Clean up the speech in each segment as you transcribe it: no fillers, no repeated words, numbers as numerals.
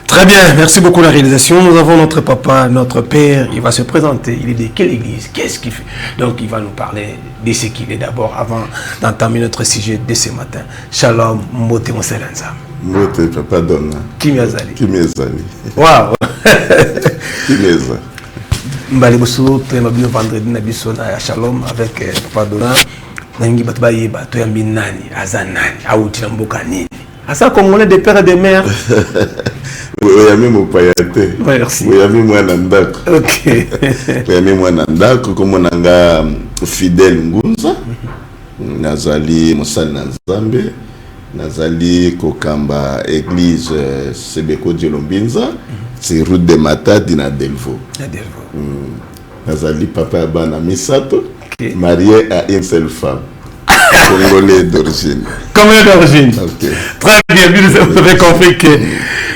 Très bien, merci beaucoup la réalisation. Nous avons notre papa, notre père, il va se présenter. Il est de quelle église? Qu'est-ce qu'il fait? Donc il va nous parler de ce qu'il est d'abord avant d'entamer notre sujet de ce matin. Shalom, Mbote Moselanza. Mbote, papa Donna. Kimiazali. Kimiazali. Waouh. Kimiazali. Mbali bosso, tu es mabino vendredi na biso na Shalom avec papa Donna. Nangi batba yeba, to yambi nani, azanani, auti na mboka nini. Asa congolais de père et de mère. Oyami mopayate. Merci. Oyami mwana ndako. OK. Oyami mwana ndako komonanga Fidèle Ngunza. Nazali mosali na Nzambe. Nazali kokamba église Sebeko Djelombinza. C'est route de Matadi na Delvaux. Na Delvaux. Nazali papa bana misato. Okay. Marié à une seule femme. Congolais d'origine. Congolais d'origine. Okay. Très bien, vous avez compris que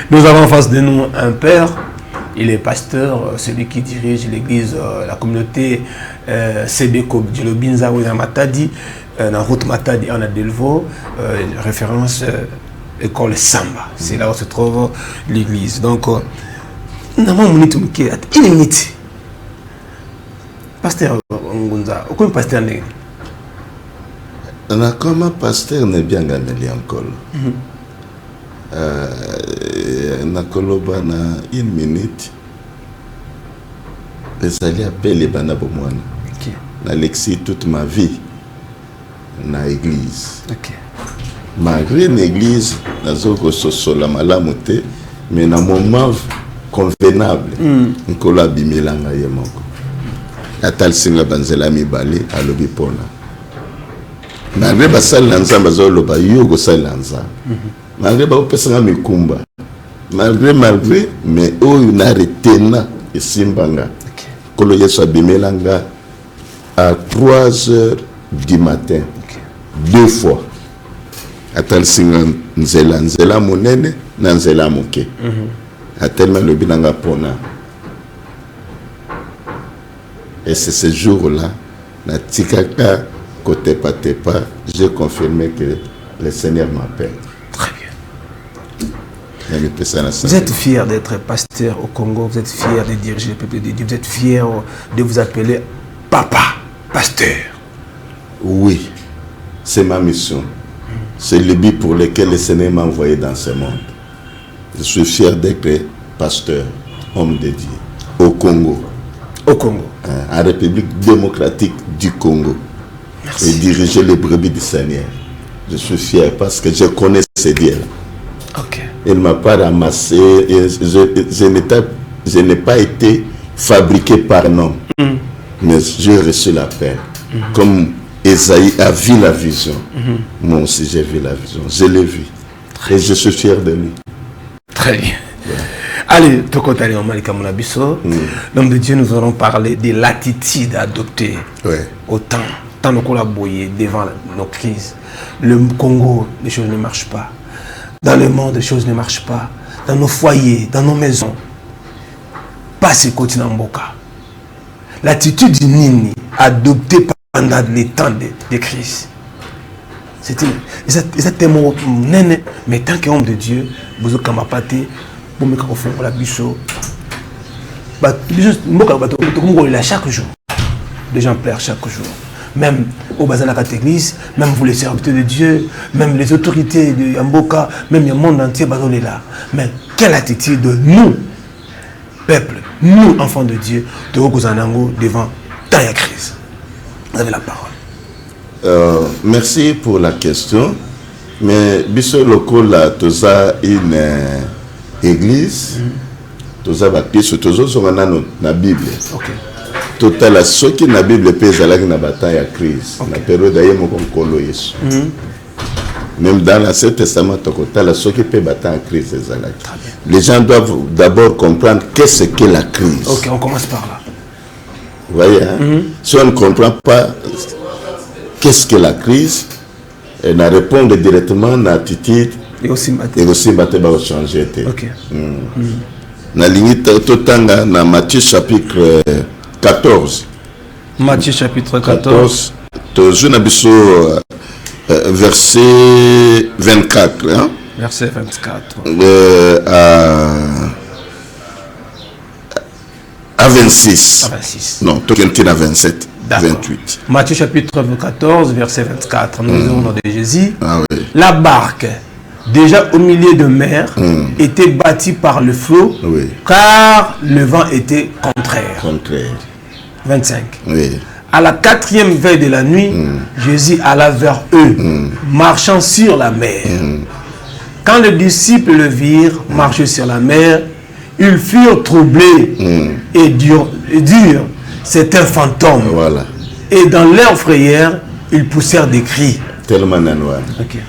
nous avons en face de nous un père. Il est pasteur, celui qui dirige l'église, la communauté Sebeko Djelobinza ou Matadi, dans route Matadi en Delvaux, référence école Samba. C'est là où se trouve l'église. Donc, nous avons une minute. Pasteur Ngunza, aucun pasteur n'est. Comme pasteur n'est bien gagné encore. Nakoloba na une minute. Ezali appelé bana bomwana. Na lexi toute ma vie na église. Malgré l'église, nazoko sosola malamu te, mais na moment convenable. Nkola bimelanga ye moko. Atal singa banzela mibali alobi pona. Malgré basali na nzamba zoloba yo go sali na nzamba. Malgré ba opesanga mikumba. Malgré mais oyo na retena esimbanga. Kolo yeso abimelanga à 3 heures du matin. 2 fois. Atal singa nzela monene na nzela moke. Atelma lobi nanga pona. Et c'est ce jour-là na tikaka côté Patepa, j'ai confirmé que le Seigneur m'appelle. Très bien. Vous êtes fier d'être pasteur au Congo, vous êtes fier de diriger le peuple de Dieu, vous êtes fier de vous appeler papa, pasteur. Oui, c'est ma mission. C'est le but pour lequel le Seigneur m'a envoyé dans ce monde. Je suis fier d'être pasteur, homme de Dieu, au Congo. Au Congo. En République démocratique du Congo. Merci. Et diriger les brebis du Seigneur. Je suis fier parce que je connais ce Dieu-là. Okay. Il ne m'a pas ramassé. Je n'ai pas été fabriqué par un homme. Mais j'ai reçu la paix. Comme Esaïe a vu la vision. Moi aussi j'ai vu la vision. Je l'ai vu. Et je suis fier de lui. Très bien. Ouais. Allez, Tokotali Malika Moulabiso. L'homme de Dieu, nous allons parler de l'attitude adoptée au temps nous collaborer devant nos crises. Le Congo, les choses ne marchent pas. Dans le monde, les choses ne marchent pas. Dans nos foyers, dans nos maisons. Pas ce continent Mboka. L'attitude du Nini adoptée pendant les temps de crise. C'est exactement mais tant qu'homme de Dieu, vous avez kamapate, vous me confondez la bicho. Chaque jour, les gens pleurent chaque jour. Même au bazar de la église, même vous les serviteurs de Dieu, même les autorités de Yamboka, même le monde entier est là. Mais quelle attitude de nous, peuple, nous, enfants de Dieu, de Rogozanango, devant tant de crise? Vous avez la parole. Merci pour la question. Mais biso local là, tu as une église, tu as baptiste, tu as na Bible. Okay. Total ce qui na Bible pèse à la bataille à crise. La période d'ailleurs mon colo Yesu. Même dans l'Ancien Testament, total ce qui peut bataille à crise. Les gens doivent d'abord comprendre qu'est-ce que la crise. Ok, on commence par là. Vous voyez, hein? Si on ne comprend pas qu'est-ce que la crise, on a répondre directement à l'attitude et aussi va changer. Ok. Na limite totanga na Matthieu chapitre 14. Matthieu chapitre 14. verset 24. Hein? Verset 24. À 26. À 26. Non, à 27. 28. Matthieu chapitre 14, verset 24. Nous lisons au nom de Jésus. Ah, oui. La barque, déjà au milieu de mer, était bâtie par le flot, oui, car le vent était contraire. 25. Oui. À la 4e veille de la nuit, Jésus alla vers eux, marchant sur la mer. Quand les disciples le virent marcher sur la mer, ils furent troublés et dirent, c'est un fantôme. Voilà. Et dans leur frayeur, ils poussèrent des cris. Tellement noir. Okay.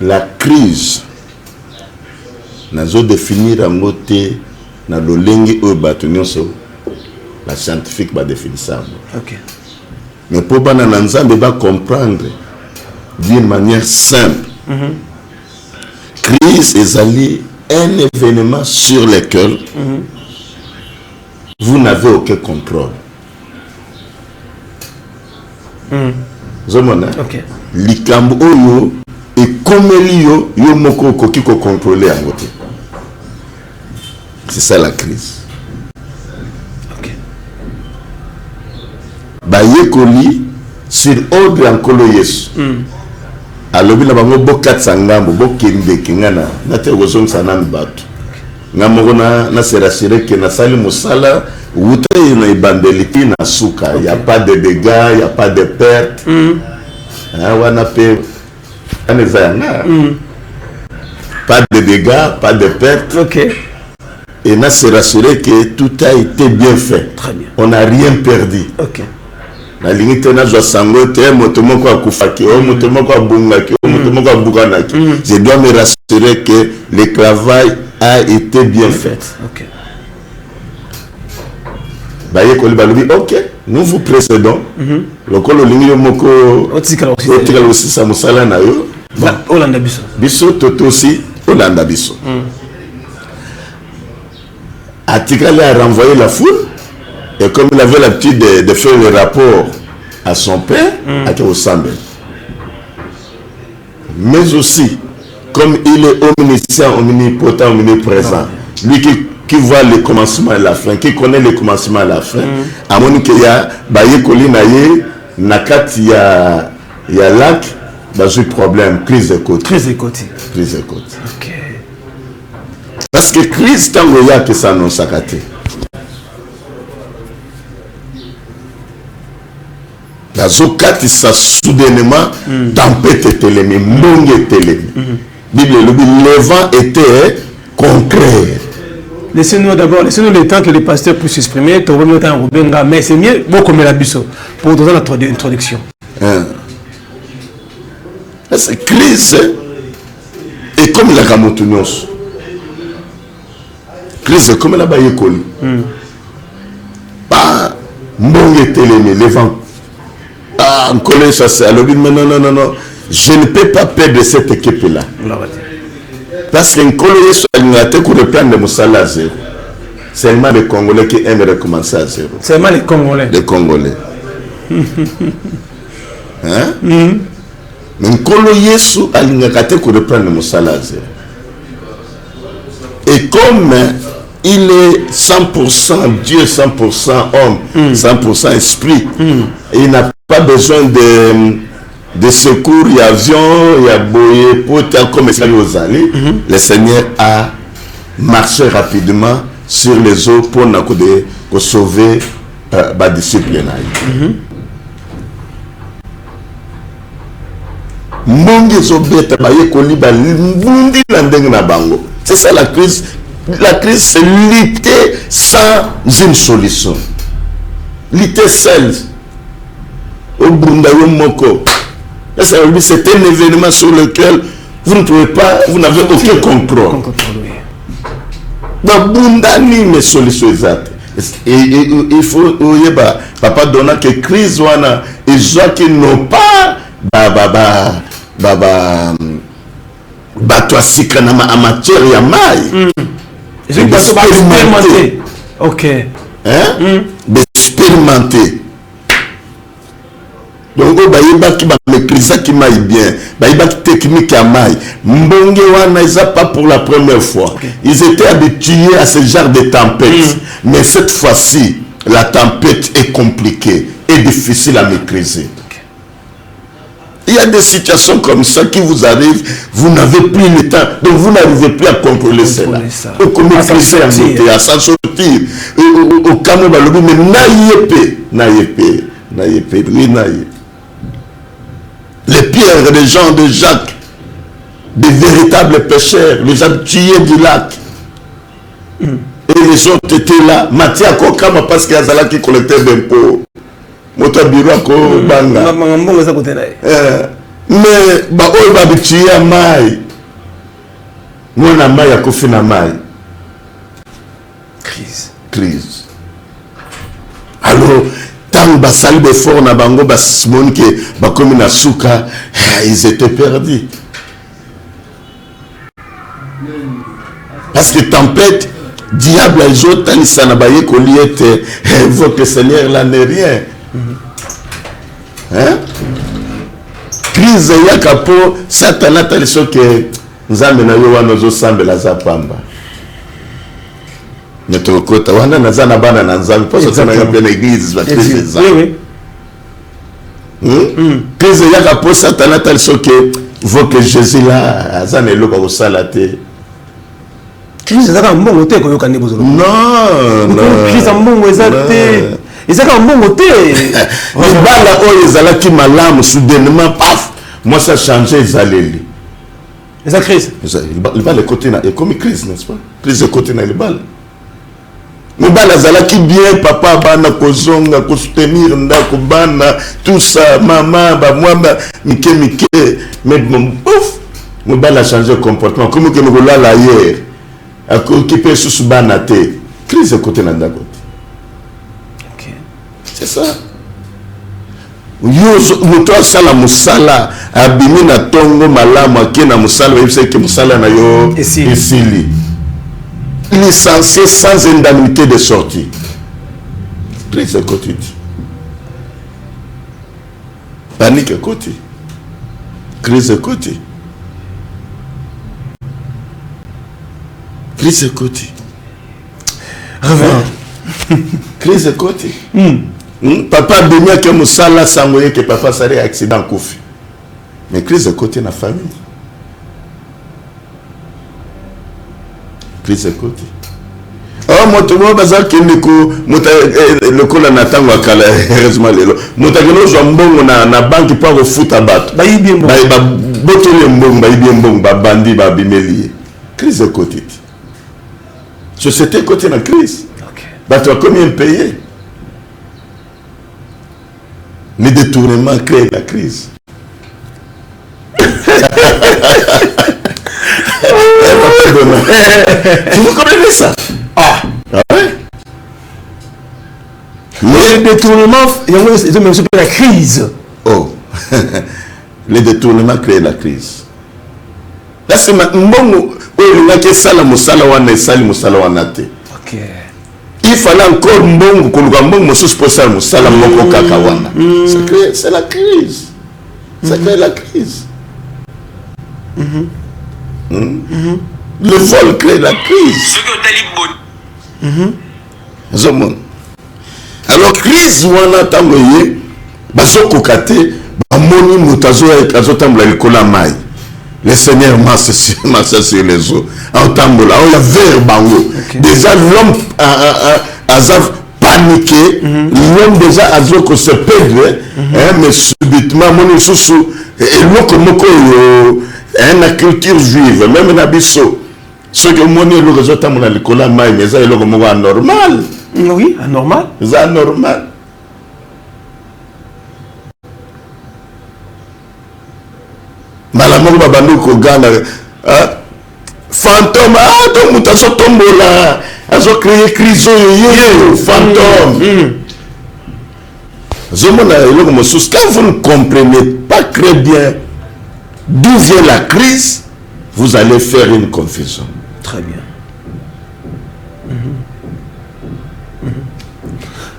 La crise, nous définir en côté, dans le langue la scientifique va définir ça. Okay. Mais pour comprendre d'une manière simple, crise est allée un événement sur lequel vous n'avez aucun contrôle. Okay. Likambo oyo et comme yo moko koki ko contrôler en côté. C'est ça la crise. Okay. Bayekoli sur ordre en kolo Yesu. Alobi na bango bokat sangambo bokende kingana na te gozong sanam batu. Ngamoko na serasire ke na sali musala wuta na ibandeliki na suka. Okay. Y a pas de dégâts, y a pas de pertes. Wana pe anezana. Pas de dégâts, pas de pertes. Okay. Et na se rassurer que tout a été bien fait. Très bien. On n'a rien perdu. Okay. La limite na zo sangote motomoko akufaki o motomoko abungaki o motomoko abukanaki. Je dois me rassurer que le travail a été bien fait. OK. Baye koli balobi OK, nous vous précédons. Lokolo lingi moko otikala aussi sa musala na yo. Olanda biso. Biso toto aussi Olanda biso. Atikala a renvoyé la foule. Et comme il avait l'habitude de faire le rapport à son père, à Kéosambe. Mais aussi, comme il est omniscient, omnipotent, omniprésent, lui qui voit le commencement et la fin, qui connaît le commencement et la fin, à mon ya baye kolinaye, nakati ya lac, dans un problème, crise de côté. Crise de côté. Crise de côté. OK. Parce que crise, quand il y a que ça non sakate. Zokati sa soudainement tempête télémi, monge télémi. Bible le vent était contraire. Laissez-nous d'abord, laissez-nous le temps que les pasteurs puissent s'exprimer. Mais c'est mieux, beaucoup mais la biso pour donner notre introduction. Cette crise est comme la Gamoutunios. Crise est comme la Bayekoli. Pas monge télémi, le vent. Ah, ça c'est non, je ne peux pas perdre cette équipe-là. Parce qu'un collègue a été pour reprendre le Moussala à zéro. C'est seulement les Congolais qui aiment recommencer à zéro. Seulement les Congolais. Les Congolais. Hein? Mais un collègue a été pour reprendre le Moussala à zéro. Et comme il est 100% Dieu, 100% homme, 100% esprit, il n'a pas besoin de secours, il y a avion, il y a boyé, pote, comme aux allées. Le Seigneur a marché rapidement sur les eaux pour sauver les disciples. C'est ça la crise. La crise, c'est lutter sans une solution. Lutter seul. Au Bundayo Moko. C'est un événement sur lequel vous ne pouvez pas, vous n'avez aucun contrôle. Bundani mes solutions exactes. Et il faut, papa donna que crise wana, et gens qui n'ont pas en matière ya mai. Expérimenté. Ok. Hein? D'expérimenter. Donc bayiba qui va maîtriser qui maille bien, bayiba qui technique à maille. Mbonge wana isa pas pour la première fois. Ils étaient habitués à ce genre de tempête, mais cette fois-ci la tempête est compliquée et difficile à maîtriser. Il y a des situations comme ça qui vous arrivent, vous n'avez plus le temps, donc vous n'arrivez plus à contrôler cela. Donc comment maîtriser à s'en sortir. Au Cameroun, mais naïepé, les pierres des gens de Jacques, des véritables pêcheurs, les habitués du lac. Et les autres étaient là. Mathia Kokama parce qu'il y a Zala qui collectait des impôts. Moto bureau ko banga. Mais ba oyo ba habitué à mai. Mona mai ya kofina mai. Crise. Alors tant basali be fort na bango basimon ke bakomi na suka, ils étaient perdus. Parce que tempête, diable les autres talisa na baye ko liete, votre Seigneur là n'est rien. Hein? Crise ya kapo satana taliso ke nzambe na yo wana zo sambela za pamba. Netokota wana nazana bana na nzambe parce que na bien église va crise ça. Oui. Crise ya kapo satana taliso ke voit que Jésus là azana eloko ko salate. Crise za ka mbongo te ko yokane bozolo. Non. Crise mbongo ezate. Ils ont un bon côté. Les balles ils allaient qui malamu soudainement paf. Moi ça a changé ils allaient. Les crise. Les balles côté na et comme crise n'est-ce pas? Crise de côté na les balles. Les balles allaient qui bien papa bana kozonga ko soutenir ndako bana tout ça maman ba moi mike mais bon ouf. Les balles a changé comportement comme que nous là hier. À qui peut sous bana te. Crise de côté na ndako. C'est ça. Muto asala musala abimi na tongo malamu akena musala yebise ke musala na yo esili. Licencié sans indemnité de sortie. Crise quotidien. Panique quotidien. Crise quotidien. Crise quotidien. Crise quotidien. Papa Benia que Moussala sangoye que papa s'arrête accident koufi. Mais crise de côté na famille. Crise de côté. Oh motomo bazar kendeko mota le kola na tango akala heureusement lelo. Mota keno zo mbongo na banque pour refuta bato. Ba yibi mbongo. Ba botole mbongo ba yibi mbongo ba bandi ba bimeli. Crise de côté. Société côté na crise. OK. Bato combien payer? Les détournements créent la crise. Vous comprenez ça? Ah ouais. Les détournements, ils ont même la crise. Oh. Les détournements créent la crise. Là, c'est maintenant. Ok. Il fallait encore mbongo koluka mbongo mosusu pour ça musala moko kaka wana. C'est la crise. Ça crée la crise. Le vol crée la crise. Alors crise wana tangoye baso kokate bamoni mutazo azotambula likola mai. Le Seigneur marche sur les eaux. En tambola, on y a vers bango. Déjà l'homme a paniqué. L'homme déjà a dit que se perdre. Mais subitement, mon sous et l'autre moko la culture juive, même na biso. Ce que mon le résultat mon l'école mai, mais ça est normal. Oui, anormal. C'est anormal. Malamoko babando ko gana fantôme donc mutaso tombola azo créer crise yo fantôme zomona eloko mosusu quand vous ne comprenez pas très bien d'où vient la crise vous allez faire une confusion. Très bien.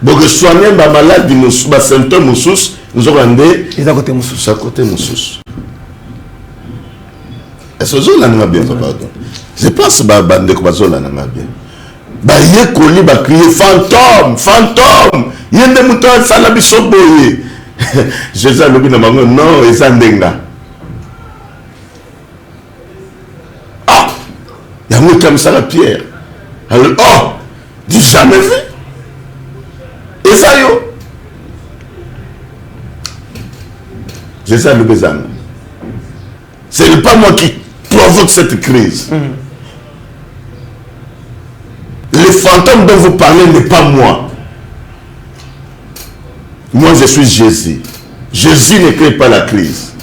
Donc, soigner ma maladie, ma symptôme, nous avons rendé. Ils à côté Moussous. À côté Moussous. Est-ce que vous avez bien, pardon? Je pense que vous avez bien. Bah, il y a collé, bah, crier fantôme, fantôme. Il y a des moutons, ça l'a mis sur boye. Jésus a dit non, ils sont dingues. Ah, il y a un comme ça la pierre. Alors, oh, j'ai jamais vu. Et ça, yo. Jésus a dit ce n'est pas moi qui provoque cette crise. Le fantôme dont vous parlez n'est pas moi. Moi, je suis Jésus. Jésus ne crée pas la crise.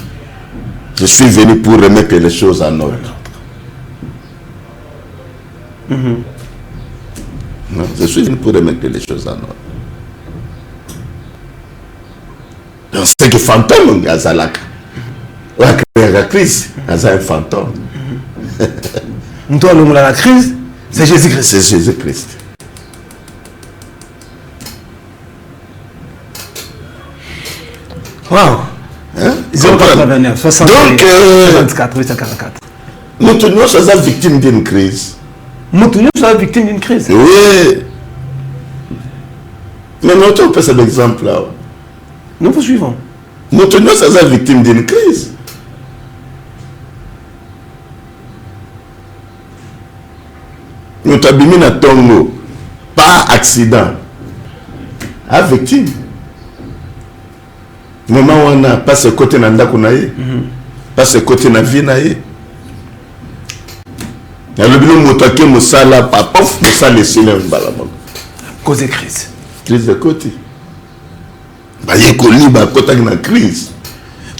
Je suis venu pour remettre les choses en ordre. Non, je suis venu pour remettre les choses en ordre. Donc, c'est que fantôme, Gazalak. La crise, c'est un fantôme. Nous avons la crise, c'est Jésus-Christ. C'est Jésus-Christ. Wow. Hein? 089, 64, 844. Nous tenons à victime d'une crise. Nous tenons à victime d'une crise. Oui. Mais nous avons fait cet exemple-là. Nous vous suivons. Nous tenons à victime d'une crise. Nous avons mis à Tongo, pas accident, à victime. Moment où on a pas ce côté dans le pas ce côté dans la vie. Il y a le bilan motoké moussala, papa, moussala le cinéma. Cause de crise. Crise de côté. Bah, il y a une crise.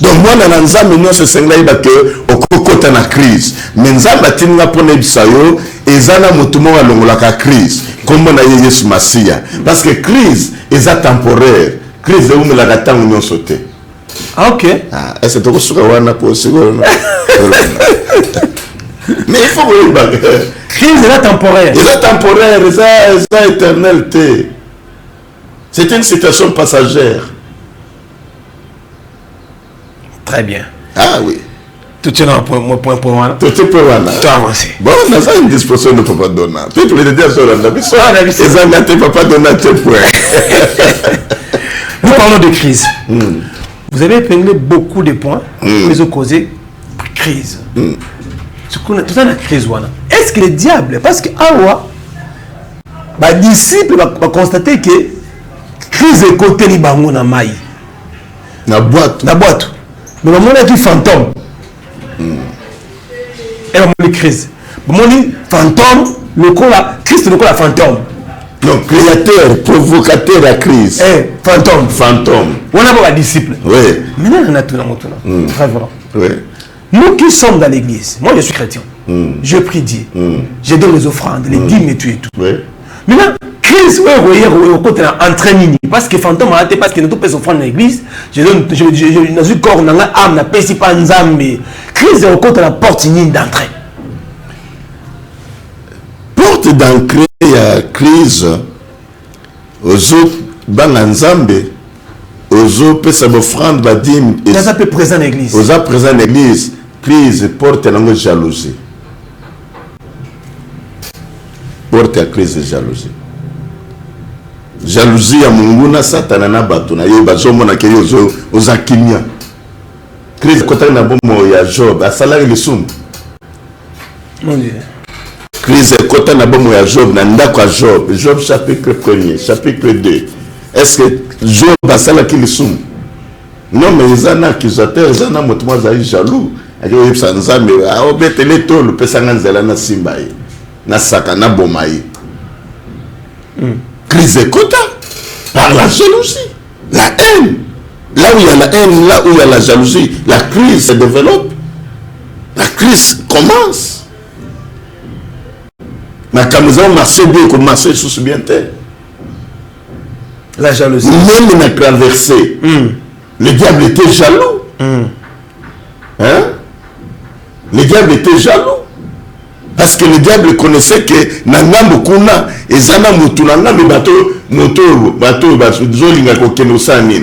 Donc, moi, dans la nzambe, nous, c'est ça que au côté de la crise. Mais nzambe, il y a une bisayo, et ça, il y a une crise. Comme on a eu ce Massia. Parce que crise, est temporaire. Crise de où la gata union sauté. Ah, ok. Ah, est-ce que tu as possible? Mais il faut que vous crise est temporaire. Il est temporaire, c'est éternalité. C'est une situation passagère. Très bien. Ah oui. Tout est un point pour moi. Tout est pour moi. Tout avancé. Bon, on a une disposition de Papa Donat. Puis tu veux dire sur la vie. Les amis de Papa Donat, tes points. Nous parlons de crise. Vous avez épinglé beaucoup de points qui ont causé crise. Tout ça, la crise. Est-ce que le diable, parce que Awa, les disciples vont constater que crise est côté de Bango na maï. La boîte. Mais on a dit fantôme. Et on a dit crise. On a dit fantôme, Christ le la fantôme. Donc, créateur, provocateur à crise. Fantôme. On a pas de disciples. Oui. Maintenant, on a tout dans mon tour. Très vrai. Oui. Nous qui sommes dans l'église, moi je suis chrétien. Je prie Dieu. Je donne les offrandes, les dîmes et tout et tout. Oui. Maintenant, crise, au côté entraîné. Parce que fantôme a été, parce que nous tous offrandes dans l'église, je donne, dans un corps, dans l'âme, n'a pas pas nzambe. Crise au côté de la porte d'entrée. Porte d'entrée, il y a crise. Aux autres, dans l'enzambe, aux autres, c'est offrande, la dîme. Ça peut présent dans l'église. Aux autres présents dans l'église, crise porte la jalousie. Porte à crise de jalousie. Jalousie à Munguna, Satana na batuna, yobazomo na keyozo, aux Akinia. Crise côté na bomo ya Job, à salaire le soum. Mon Dieu. Crise côté na bomo ya Job, na ndako Job, Job chapitre 1er, chapitre 2. Est-ce que Job a salaire qui le soum? Non, mais ils en ont accusateurs, ils en ont motumwa zaï jaloux. Ayo sanza mais a obetele to le pesanga nzela na simbaye. Na saka na bomaye. Crise de quota par la jalousie, la haine. Là où il y a la haine, là où il y a la jalousie, la crise se développe. La crise commence. Mais quand nous avons marché bien, comme marché sous bien terre. La jalousie. Même il a traversé. Le diable était jaloux. Hein? Le diable était jaloux. Parce que le diable connaissait que Nangambo Kuna et Zana Moutunanga, mais bateau, Zolinga Kokenosanin,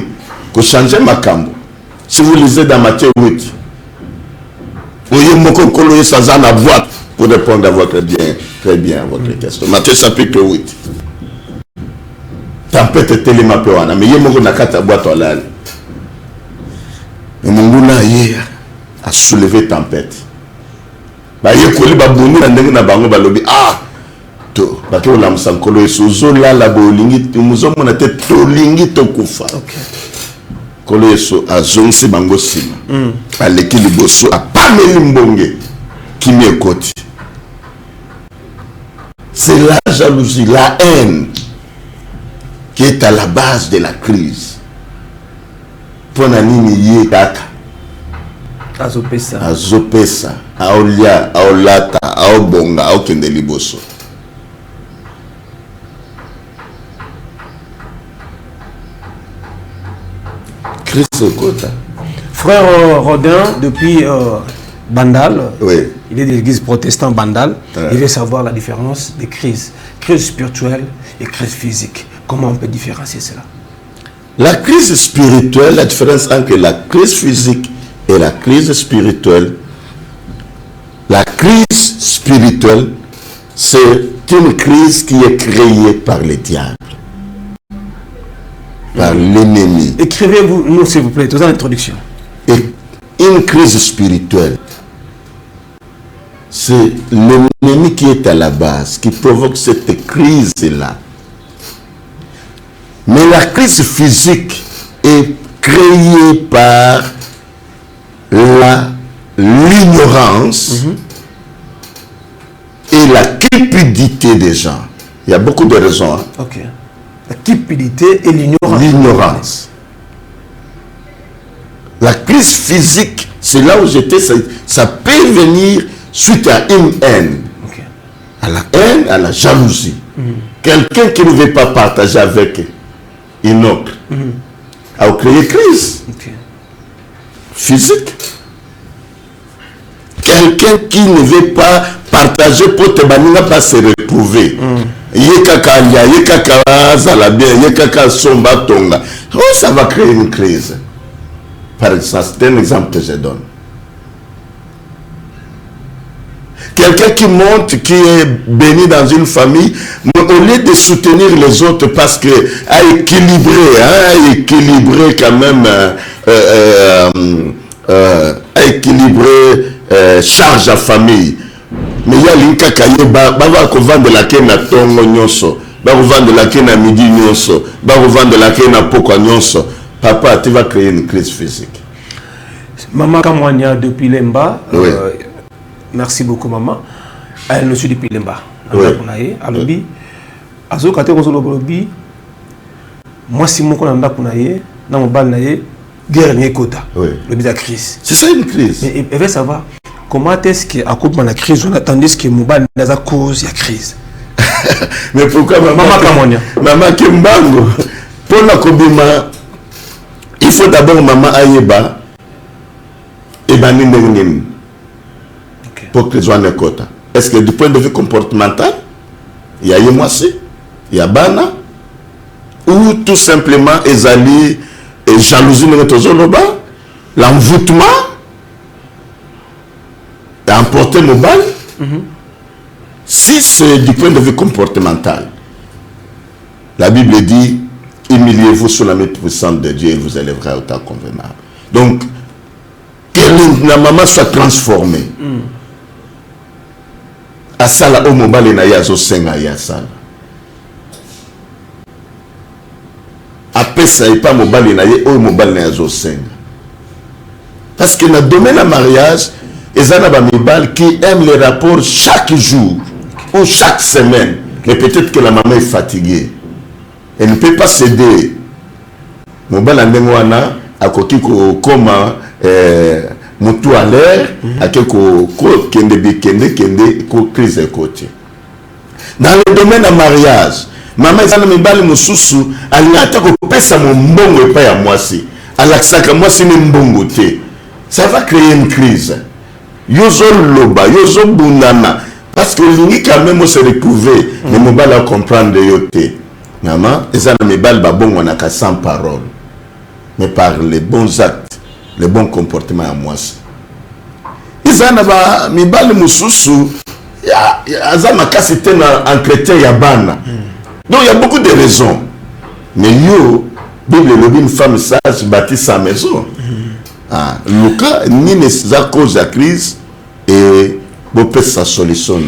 qu'on changeait ma cambo. Si vous lisez dans Matthieu 8, voyez Moko Koloye Sazana boîte pour répondre à votre bien à votre question. Matthieu chapitre 8. Tempête et téléma pewana, mais yé Moko Nakata boîte à l'âle. Et Monguna a soulevé tempête. Ba yekoli ba bonu na ndenge na bango balobi to bato la msankolo esozo la la bolingi muzo mona te tolingi to kufa. Okay. Kolo eso azonsi bango sima. Aleki liboso apameli mbonge kimi ekoti. C'est la jalousie, la haine qui est à la base de la crise. Pona nini ye kaka azopesa aolia aolata aobonga aokende liboso. Christ Kota. Frère Rodin, depuis Bandal, oui. Il est de l'église protestante Bandal, il veut savoir la différence des crises. Crise spirituelle et crise physique. Comment on peut différencier cela? La crise spirituelle, la différence entre la crise physique et la crise spirituelle. La crise spirituelle, c'est une crise qui est créée par le diable, par l'ennemi. Écrivez-vous, nous s'il vous plaît, dans l'introduction. Et une crise spirituelle, c'est l'ennemi qui est à la base, qui provoque cette crise-là. Mais la crise physique est créée par l'ignorance et la cupidité des gens. Il y a beaucoup de raisons. Hein? Ok. La cupidité et l'ignorance. L'ignorance. La crise physique, c'est là où j'étais, ça peut venir suite à une haine. Okay. À la haine, à la jalousie. Quelqu'un qui ne veut pas partager avec une autre a créé crise physique. Quelqu'un qui ne veut pas partager pour te banir pas se retrouver. Yekaka lia, yekaka zala bien, yekaka somba tonga. Oh, ça va créer une crise. Par exemple, c'est un exemple que je donne. Quelqu'un qui monte, qui est béni dans une famille, mais au lieu de soutenir les autres parce que à équilibrer quand même, à équilibrer charge à famille. Mais il y a l'inka kaye bava ko vendre la kena tongo nyonso, bava vendre la kena midi nyonso, bava vendre la kena poko nyonso. Papa, tu vas créer une crise physique. Maman Kamwanya depuis Lemba. Oui. Merci beaucoup maman. Elle nous suit depuis Lemba. Oui. Alobi. Azo kate kozolo bolobi. Moi si mon konanda kunaye, na mobile naye, guerre ni kota. Oui. Le bida crise. C'est ça une crise. Mais elle veut savoir comment est-ce qu'à cause de la crise on attendait ce que mobile n'a à cause de la crise. Mais pourquoi maman Kamwanya? Maman Kimbango. Pour la kobima, il faut d'abord maman ayeba et banine. Pour que soit quota. Est-ce que du point de vue comportemental, il y a Yemoisi, il y a Bana, ou tout simplement Ezali et jalousie l'envoûtement, emporter nos balles. Si c'est du point de vue comportemental, la Bible dit humiliez-vous sous la main puissante de Dieu et vous élèverez au temps convenable. Donc, que la maman soit transformée. Asala o mobile na yazo senga ya sala. Apesa et pas mobile na ye o mobile na yazo senga. Parce que dans le domaine du mariage, ils ont des mibales qui aiment les rapports chaque jour ou chaque semaine. Mais peut-être que la maman est fatiguée. Elle ne peut pas céder. Mobile andengwana akoki ko koma Moutou à l'air, à quelque crise côté. Dans le domaine du mariage, maman est en train de me elle n'a pas de pesa mon bon et pas à moi si. Elle a que moi si même bon côté. Ça va créer une crise. Yozo loba, yozo bunana. Parce que l'uni quand même se retrouver, mais mon bal à comprendre yoté. Maman, et ça mes balles babon on a qu'à 100 paroles. Mais par les bons actes, les bons comportements à moi. Ils en ont mes balles moussoussou. Il y a un c'était en chrétien yabana. Donc il y a beaucoup de raisons. Mais yo, Bible le une femme sage bâtit sa maison. Ah, Lucas ni nécessaire cause de la crise et peut sa solution.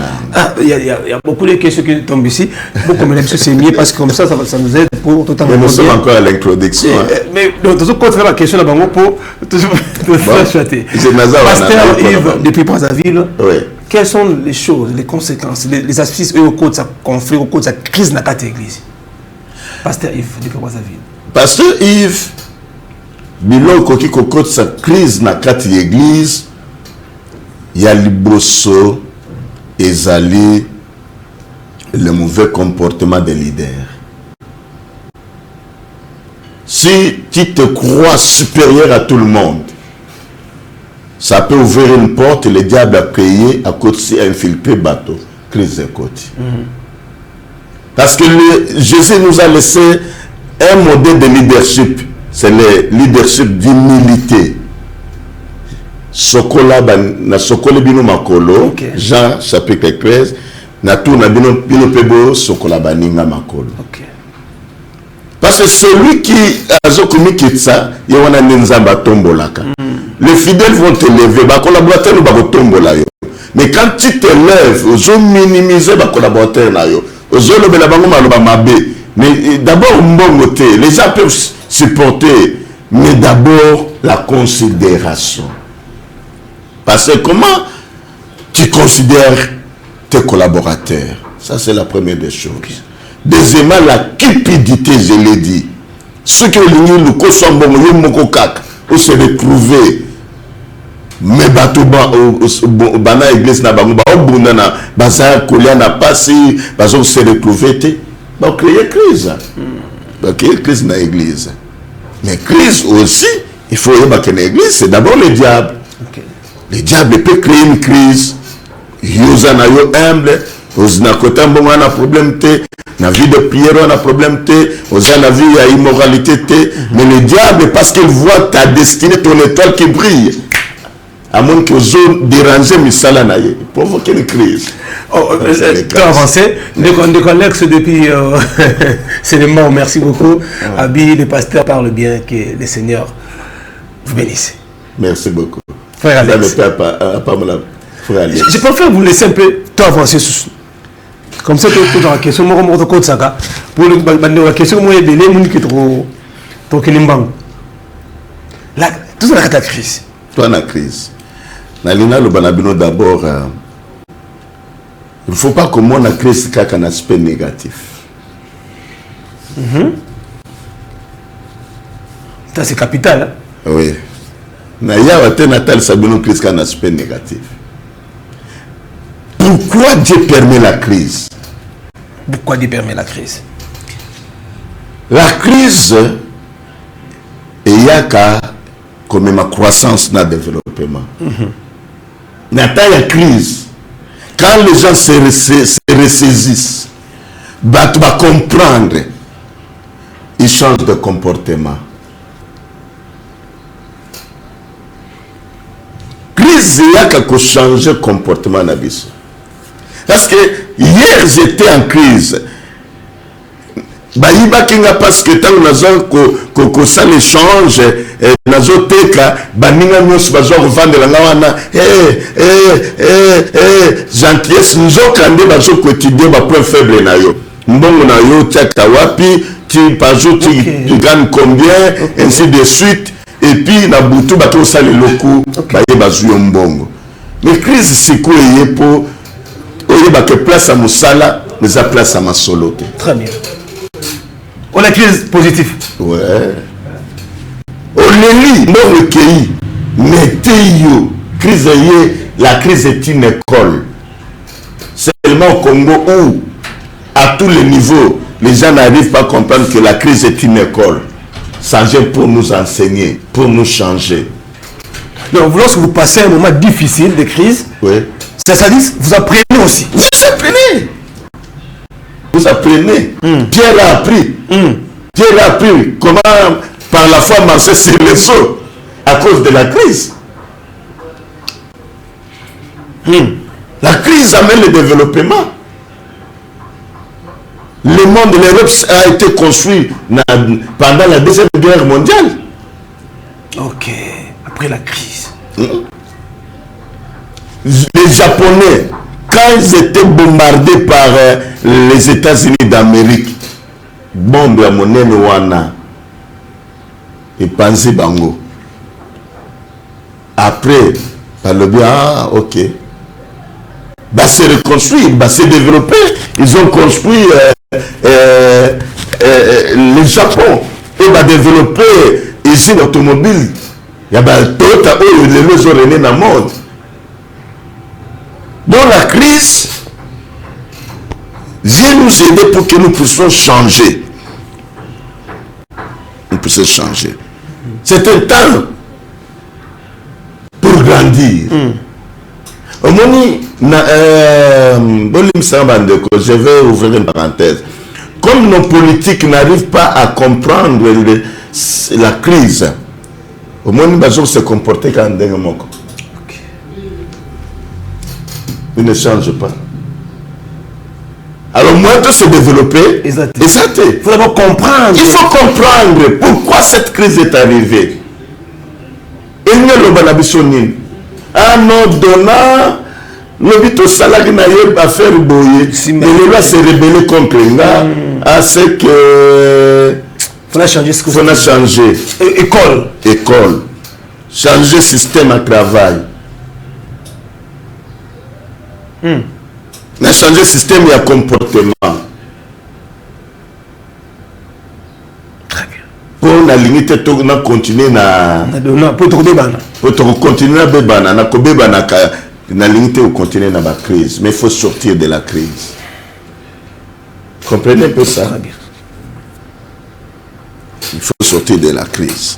Il y a beaucoup de questions qui tombent ici. Beaucoup de choses c'est mieux parce que comme ça nous aide pour totalement. Mais nous sommes encore à l'introduction. Mais donc toujours quand tu fais la question là-bas pour toujours chatter. Pasteur Yves depuis Brazzaville. Quelles sont les choses, les conséquences, les astuces au cours de sa conflit, au cours de sa crise dans cette église? Pasteur Yves depuis Brazzaville. Pasteur Yves, biloko koki kokot sa crise na kati l'église, il y a liboso ezali le mauvais comportement des leaders. Si tu te crois supérieur à tout le monde, ça peut ouvrir une porte et le diable a créé à côté infiltré bateau, crise de côté. Parce que Jésus nous a laissé un modèle de leadership, c'est le leadership d'humilité. Sokola na sokola bino makolo, Jean chapitre 13, na tout na bino pebo sokola baninga makolo. Parce que celui qui a commis ça, il y a un nzamba tombolaka. Les fidèles vont te lever, les collaborateurs vont tombola yo. Mais quand tu te lèves, ils ont minimisé les collaborateurs na yo. Ils ont levé la bango maloba mabe. Mais d'abord les gens peuvent supporter, mais d'abord la considération. Parce que comment tu considères tes collaborateurs? Ça c'est la première des choses. Deuxièmement, la cupidité, je l'ai dit. Ce que nous consommons, nous se retrouver. Mais batuba bana église na bango ba obunda na bazaya kolia na pasi bazo se retrouver te ba créer crise. Ba créer crise na église. Mais crise aussi, il faut y avoir une église, c'est d'abord le diable. Le diable peut créer une crise. Yosa na yo humble, osna kota mbongo na problème te, na vie de prière on a problème te, osa na vie ya immoralité te, mais le diable parce qu'il voit ta destinée, ton étoile qui brille. À moins que vous dérangez misala na ye, provoquer une crise. Tu as avancé, des collègues depuis c'est le mot, merci beaucoup. Abi, le pasteur parle bien, que le Seigneur vous bénisse. Merci beaucoup. Frère Alex. Je préfère vous laisser un peu avancer comme ça tu as la question pour la question moi de l'émoun qui trop là tout ça la crise. Toi la crise. Nalina le banabino d'abord il ne faut pas que moi la crise ait un aspect négatif. Ça c'est capital. Hein? Oui. Naya wate natal sabino crise ait un aspect négatif. Pourquoi Dieu permet la crise? Pourquoi Dieu permet la crise? La crise, il y a comme ma croissance dans le développement. Il y a la crise. Quand les gens se ressaisissent, tu vas comprendre, ils changent de comportement. Crise, il y a quelque changer de comportement dans la. Parce que hier j'étais en crise. Baïba kinga parce que tant que ça l'échange, nazo teka baninga nyos bazo revendre la wana gentillesse nzokande bazo quotidien ba point faible na yo. Mbongo na yo tiaka wapi, tu pajo tu gagnes combien, ainsi de suite et puis na butu bato sale loku baye bazo yo mbongo. Mais crise c'est quoi pour il y a que place à Moussala, mais à place à Masolo. Très bien. On a crise positive. Ouais. On lit, non le pays. Mettez-yo. La crise est une école. Seulement au Congo où, à tous les niveaux, les gens n'arrivent pas à comprendre que la crise est une école. Ça vient pour nous enseigner, pour nous changer. Donc, lorsque vous passez un moment difficile de crise, oui. ça dit, vous apprenez apprenez aussi. Vous apprenez. Vous apprenez. Pierre a appris. Pierre a appris comment, par la foi, marcher sur les eaux à cause de la crise. La crise amène le développement. Le monde de l'Europe a été construit pendant la Deuxième Guerre mondiale. Ok, après la crise. Les Japonais, quand ils étaient bombardés par les États-Unis d'Amérique, bombe à monnaie wana et pensez bango. Après, par le bien, ah, ok. Bah, c'est reconstruit, bah, c'est développé. Ils ont construit le Japon. Et bah, développé ici l'automobile. Il y a bah, Toyota, les ont rené dans le monde. Dans la crise, viens nous aider pour que nous puissions changer. Nous puissions changer. C'est un temps pour grandir. Je vais ouvrir une parenthèse. Comme nos politiques n'arrivent pas à comprendre la crise, au moins ils vont se comporter quand même. Ils ne changent pas. Alors moi, de se développer, il faut d'abord comprendre. Il faut comprendre pourquoi cette crise est arrivée. Il n'y a pas de ah non, donnant le but au salaire n'a pas faire boyer. Et le loi s'est rebellé contre là. À ce que. Il faut changer ce que faut changer. École. École. Changer système de travail. Changer système de comportement. Pour la limite, on a continué na. Pour continuer à bébana, na kobébana na limite ou continuer na la crise. Mais il faut sortir de la crise. Comprenez un peu ça? Il faut sortir de la crise.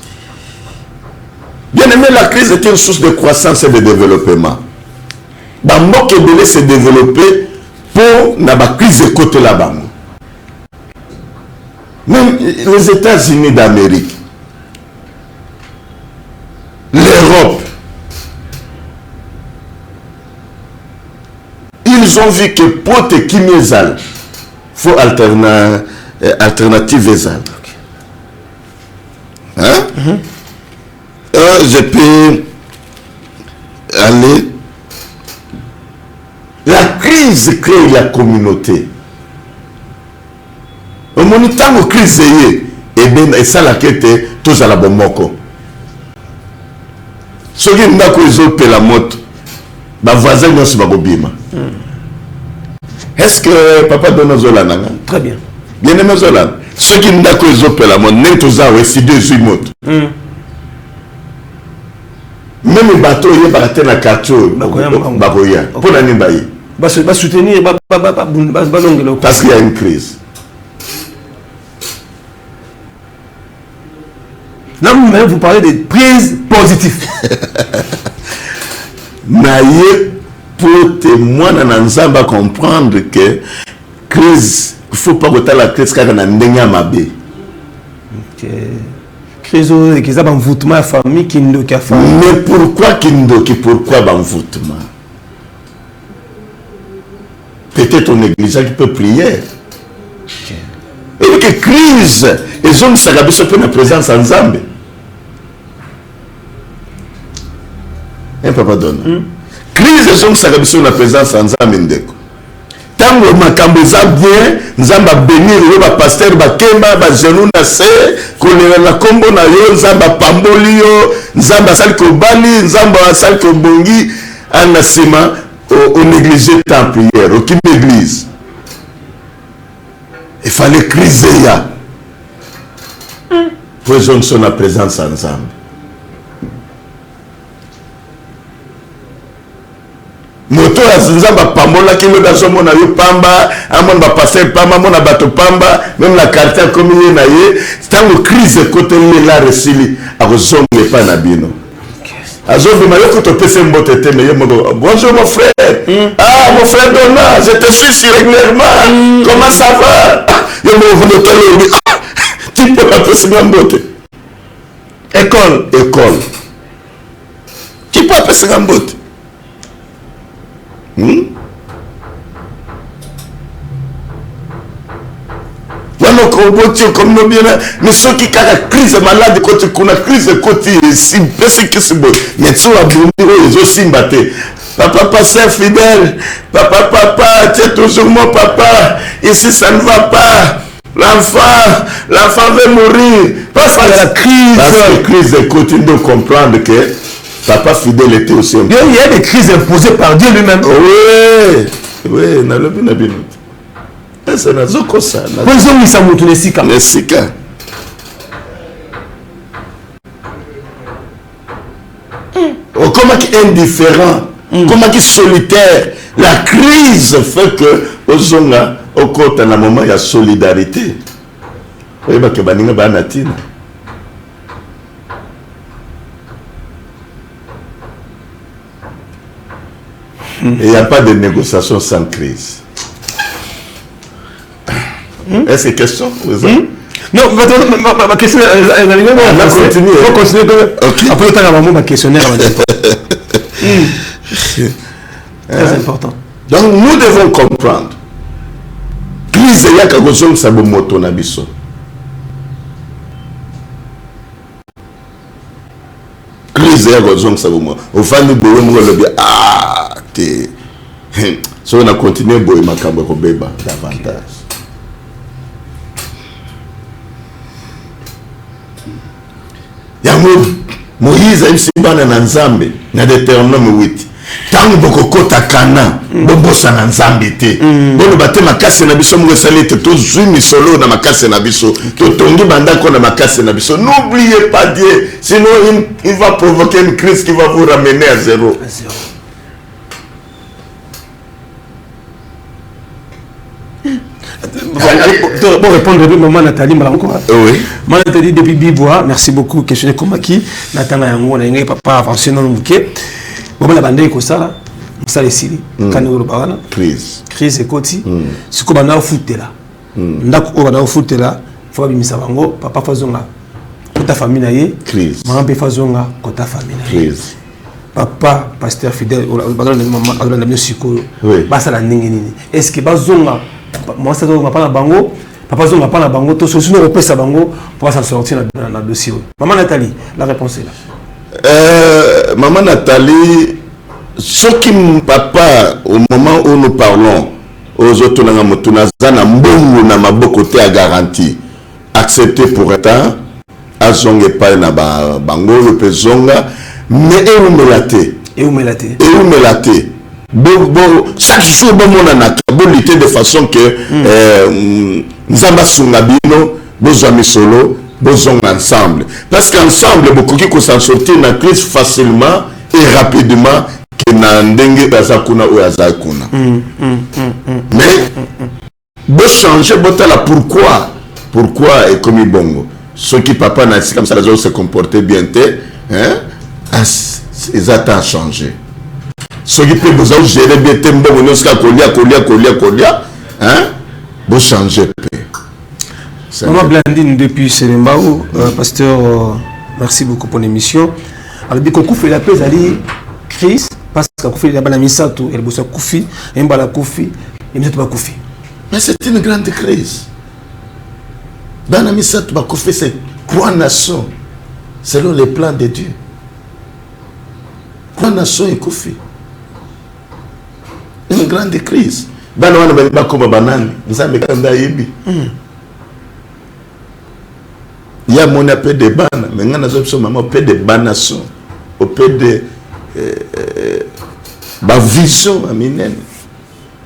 Bien aimé, la crise est une source de croissance et de développement. Bamboke belé se développer pour na ba crise côté là-bas. Même les États-Unis d'Amérique, l'Europe, ils ont vu que pour te kimezal, il faut alternative ezal. Hein? Je peux aller. La crise crée la communauté. Au moment où crise est bien et ça la quête tous à la bomoko. Ceux qui n'ont pas isolé la moto, bah voisin n'ont pas bobima. Est-ce que papa donne Zola nanga? Très bien. Bien aimé Zola. Ceux qui n'ont pas isolé la moto, n'ont tous à aussi deux motos. Même les bateaux, ils ont battu la quartier. Bakoya. Pour l'année baillée. Bah soutenir, parce qu'il y a une crise. Là, vous parlez de prises positives. Mais pour témoin dans Nzamba comprendre que crise, il ne faut pas que la crise car on a ndenya mabe. Crise qui a envoûtement à famille qui ne a fait. Mais pourquoi Kindoki, pourquoi envoûtement? Peut-être on néglige qui peut prier. Et que crise, les hommes s'agabissent peu de présence en Zambie. Un papa donne. Crise, les hommes s'agabissent la présence en Zambie. Tant que Makamboza bien, Nzamba bénir, le pasteur Bakemba, Bajenou Nase, Kolera la Kombo na yo, Nzamba Pambolio, Nzamba Salko Bali, Nzamba Salko Bongi, Anasima, au négligé temps prière, aucune église. Il fallait criser ya. Pour les gens sont en présence ensemble. Moto ya Nzamba pambola ki loda somo na yo pamba, amon ba passer pamba, mon abato pamba, même la quartier comme il na ye, c'est une crise côté la resili a rezongle pas na bino. Bonjour mon frère. Ah mon frère Donna, je te suis régulièrement. Comment ça va? Tu peux appeler ça Gambote. École. Tu peux appeler ça Gambote. Comme nous bien, mais ceux qui ont la crise malade, quand tu as la crise, quand tu es mais tu as ils aussi batté. Papa, pasteur fidèle, papa, tu es toujours mon papa. Ici, ça ne va pas. L'enfant veut mourir. Parce que la crise continue de comprendre que papa fidèle était aussi un peu. Il y a des crises imposées par Dieu lui-même. Oui, dans le bien. C'est la zokosa. Comment indifférent, comment solitaire. La crise fait que Ozonga, au côté d'un moment, il y a solidarité. Vous voyez que Baninga Banatina. Il n'y a pas de négociation sans crise. Est-ce que question? Non, ma question, elle va continuer. Il faut continuer. Après le temps, ma questionnaire. Très important. Donc nous devons comprendre. Crise, il y a quelque chose qui est moto nabiso. Crise, il y a quelque chose qui est moto. Au fin du boulot, on dit ah, t'es. Si on a continué, on va continuer davantage. Moïse a une na nzambe na Deutéronome 8. Tant boko kota kana bobosa na nzambe te. Bono bate makase na biso mo salite to zumi solo na makase na biso. To tongi bandako na makase na biso. N'oubliez pas Dieu, sinon il va provoquer une crise qui va vous ramener à zéro. Pour répondre à maman Nathalie Malanko. Oui. Maman Nathalie depuis Bibois, merci beaucoup. Questionner comme qui Nathalie Yango, on a un papa avancé dans le bouquet. Bon, la bande est ça là. Ça les Sili. Quand nous parlons. Crise et côté. Ce qu'on a au foot là. Ndako on a au foot là. Faut bien ça bango. Papa fazonga. Quand ta famille naie. Crise. Maman pe fazonga. Quand ta famille naie. Crise. Papa pasteur fidèle. On a maman on a bien psycho. Oui. Bah ça la ningini. Est-ce que bazonga moi ça doit pas na bango papa zonga pas na bango to solution repère sa bango pour s'en sortir dans le dossier. Maman Nathalie, la réponse est là. Maman Nathalie, ce qui papa au moment où nous parlons aux autres na motuna zana mbongo na maboko te a garantie accepté pour état azonge pas na bango le pezonga mais et où me laté chaque jour bon lutter de façon que nzamba sungabino besoin solo besoin ensemble parce qu'ensemble beaucoup qui s'en sortir na crise facilement et rapidement que na ndenge bazakuna ou azakuna mais beau changer botala pourquoi et comme bongo ceux qui papa na comme ça les autres se comporter bien hein ils attendent changer. Ceux qui peuvent vous gérer bien tempo, vous ska colia, hein? Vous changez. Maman Blandine depuis Serembao, pasteur, merci beaucoup pour l'émission. Alors, dès qu'on fait la paix, allez, crise, parce qu'on fait la banamisato, elle bosse à Koufi, et mbala Koufi, et vous êtes pas Koufi. Mais c'est une grande crise. Banamisato, Koufi, c'est 3 nations, selon les plans de Dieu. 3 nations et Koufi. Une grande crise. Bana wana bali comme banane, nzambe kanda yebi. Il y a mon appel de bana, mais ngana zo maman peu de banation, au peu de ba vision aminene.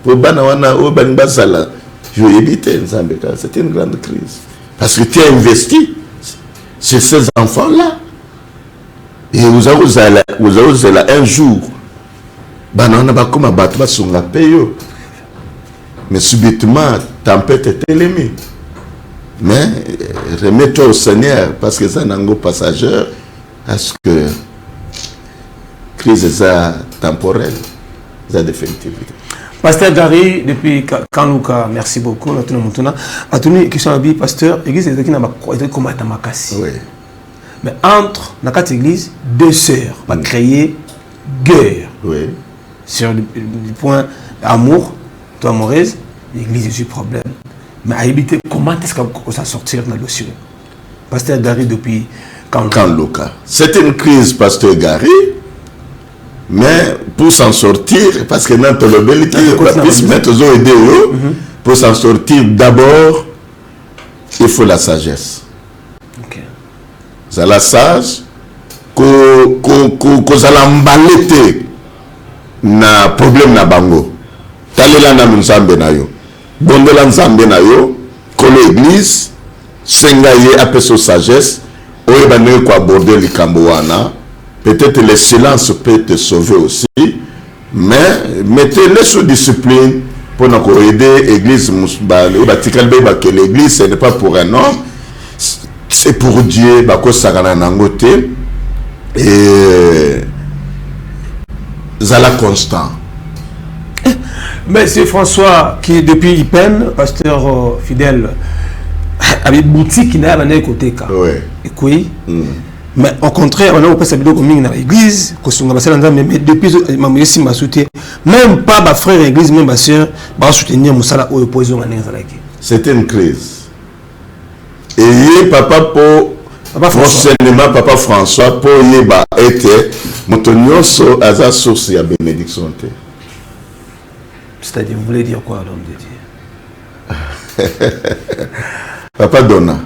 Pour bana wana o bani basala, je évite nzambe ka, c'est une grande crise parce que tu as investi sur ces enfants là. Et vous avez là un jour banana bakoma bato basonga peyo mais subitement tempête est élémée mais remets-toi au Seigneur parce que ça nango passager parce que crise temporelle, définitivité. Pasteur Gary, depuis Kanouka, merci beaucoup. A tenu question à pasteur, l'église est comme Atamakasi. Oui. Mais entre la église, deux sœurs va créer guerre. Oui. Sur le point amour, toi amoureuse, l'église est un problème. Mais à éviter, comment est-ce qu'on va sortir de la dossier? Pasteur Gary, depuis Kanouka. C'est une crise, pasteur Gary. Mais pour s'en sortir, parce que dans le bel pour s'en sortir, d'abord, il faut la sagesse. C'est la sage qu'on a emballé na problème na bango. Talela na nzambe na yo. Bondela nzambe na yo, ko l'église sengaye apeso sagesse, oyeba ne ko aborder likambo wana. Peut-être le silence peut te sauver aussi, mais mettez-le sous discipline pour nous aider l'église. Que l'église, ce n'est pas pour un homme, c'est pour Dieu. Et Zala constant. Mais c'est François qui, depuis Ipen, pasteur fidèle, avait une boutique qui n'a pas de côté. Oui. Mais au contraire, on a passé dans l'église, mais depuis même pas ma frère l'église, même ma soeur, va soutenir Moussala ou opposition à Nézalaki. C'était une crise. Et papa pour enseignement, papa François, pour y être, Montonioso a sa source de bénédiction. C'est-à-dire, vous voulez dire quoi, l'homme de Dieu? Papa Donna.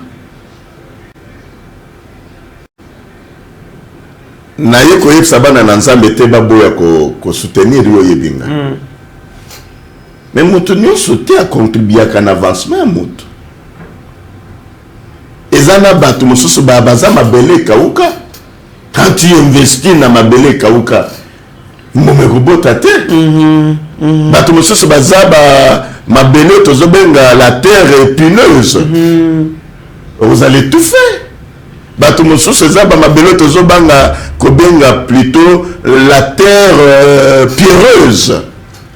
Naye koyeb sabana na nzambe te baboya ko soutenir yo yebinga. Mais mutu nyonso te a contribuer à l'avancement ya mutu. Ezana batu mosusu baza mabele kauka. Quand tu investis na mabele kauka, mbome robota te. Batu mosusu baza mabele tozobenga la terre épineuse. Vous allez tout faire. Bato mosusu ezaba mabelo tozobanga kobenga plutôt la terre pierreuse.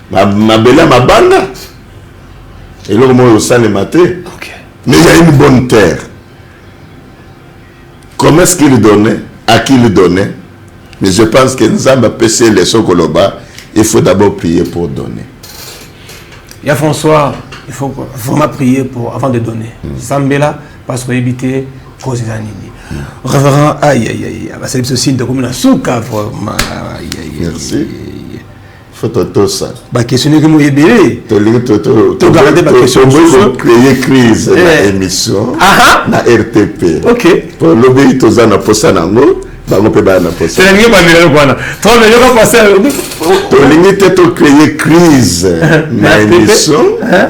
Mabela mabanda. Et là moi au sale maté. Mais il y a une bonne terre. Comment est-ce qu'il donnait? À qui il donnait? Mais je pense que Nzamba PC les sokoloba, il faut d'abord prier pour donner. Il y a François, il faut vraiment prier pour avant de donner. Sambela parce que éviter cause des animés. Révérend, aïe, c'est aussi de comme la souka, merci. Faut tout ça. Bah, questionner que moi, il est tu garder ma question. Créer crise dans l'émission, na RTP. Ok. Pour l'obéir aux ans à Possanango, bah, on peut pas na Possanango. C'est la ligne, trop bien, on va passer à tu limite à créer crise na émission,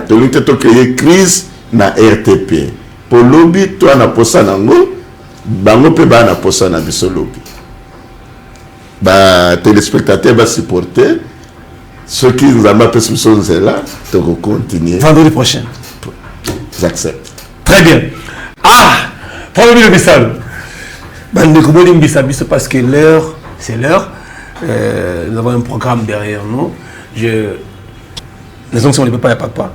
tu limite à créer crise na RTP. Pour l'obéir, toi na Possanango, bango pe ba na posa na biso lobi ba téléspectateurs va supporter ceux qui nous ont appelé sont là de continuer vendredi prochain. J'accepte. Très bien. Problème de Bissau. Bande de Bissau parce que l'heure c'est l'heure. Nous avons un programme derrière nous. Les gens si on ne peut pas, il n'y a pas.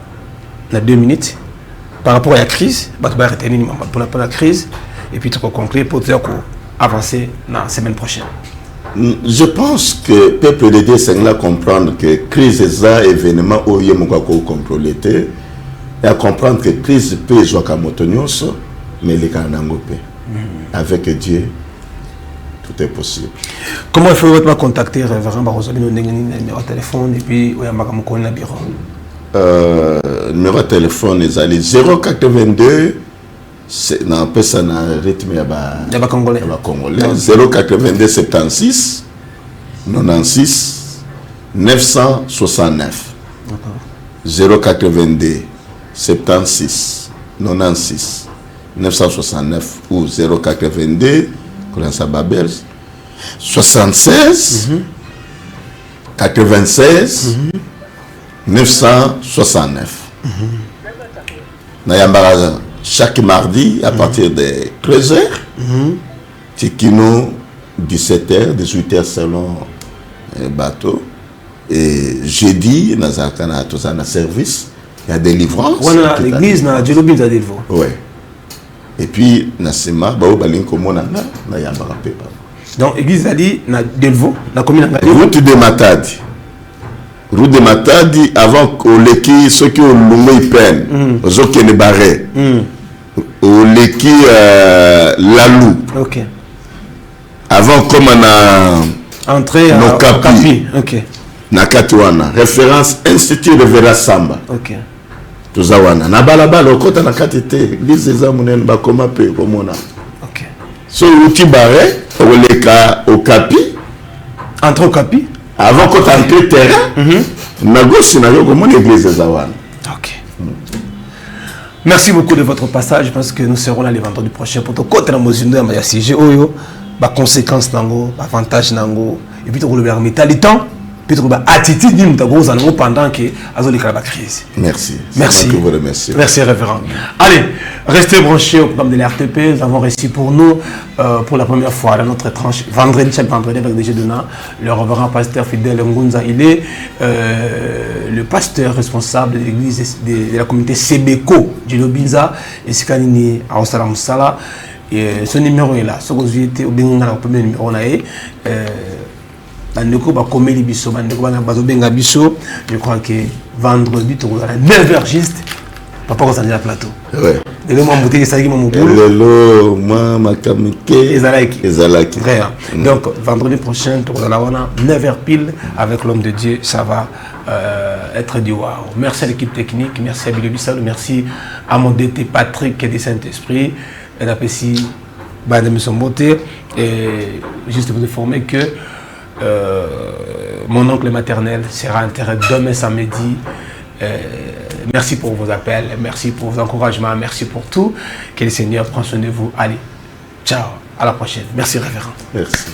On a 2 minutes. Par rapport à la crise, on va retenir pour la crise. Et puis tu peux conclure pour dire qu'on avance la semaine prochaine. Je pense que le peuple de Dieu s'est là comprendre que la crise est un événement où il y a un contrôle. Et à comprendre que la crise peut jouer à Motonioso, mais les cas avec Dieu, tout est possible. Comment il faut contacter Révérend Barroso, numéro de téléphone et puis où il y a un bureau? Numéro de téléphone est 082. Non, ça n'a rythme à Congolais. 082 76 96 969. 082 76 96 969 ou 082 76 96 969. Chaque mardi à partir de 13h, Tikino 17h, 18h selon bateau. Et jeudi, nous avons un service, il y a délivrance. Voilà, l'église, na Djelobi za Delvo. Ouais. Et puis, Nassima, Baobalin Komona, na Yambara Pepa. Donc, l'église a dit, na Delvo, na commune de Route de Matadi. Route de Matadi, avant qu'on l'équipe, ceux qui ont l'ongé peine, ceux qui ont barré, on l'équipe Lalou. Ok. Avant, comme on a entré à Capi. Ok. Nakatuana. Référence Institut de Vera Samba. Ok. Tuzawana. Na balabala, au côté de la katete, l'église des Amounènes, Bakoma Pe, Komona. Ok. So, l'outil barré, on l'équipe au Capi. Entre au Capi. Avant qu'on entre terrain, on a comment l'église de Zawan. Ok. Merci beaucoup de votre passage. Je pense que nous serons là le vendredi prochain pour te côté la mesure de ma sujet. Oyo, ba conséquences nango, ba avantage nango, et puis tu le verras temps, puis tu le attitude ni mutago zango pendant que azoli la crise. Merci. Merci. Merci révérend. Allez, restez branchés au programme de l'RTP. Nous avons réussi pour nous pour la première fois dans notre tranche vendredi, chaque vendredi avec DG Dona, le révérend pasteur fidèle Ngunza. Il est le pasteur responsable de l'église de la communauté Sebeko Djelobinza et Sikanini à Osalam Sala. Et ce numéro est là. Ce que vous êtes au Benga, le premier numéro est je crois que vendredi, tu à 9h juste. Papa, on s'en est à plateau. Ouais. Et le moment où tu es mon boulot. Lelo, moi, ma kamike. Ezalaki. Donc, vendredi prochain, tu vas à 9h pile avec l'homme de Dieu. Ça va être du waouh. Merci à l'équipe technique. Merci à Billy Bissalo. Merci à mon DT Patrick et du Saint-Esprit. Et d'apprécier de son beauté. Et juste vous informer que mon oncle maternel sera enterré demain samedi. Merci pour vos appels, merci pour vos encouragements, merci pour tout. Que le Seigneur prenne soin de vous. Allez, ciao, à la prochaine. Merci révérend. Merci.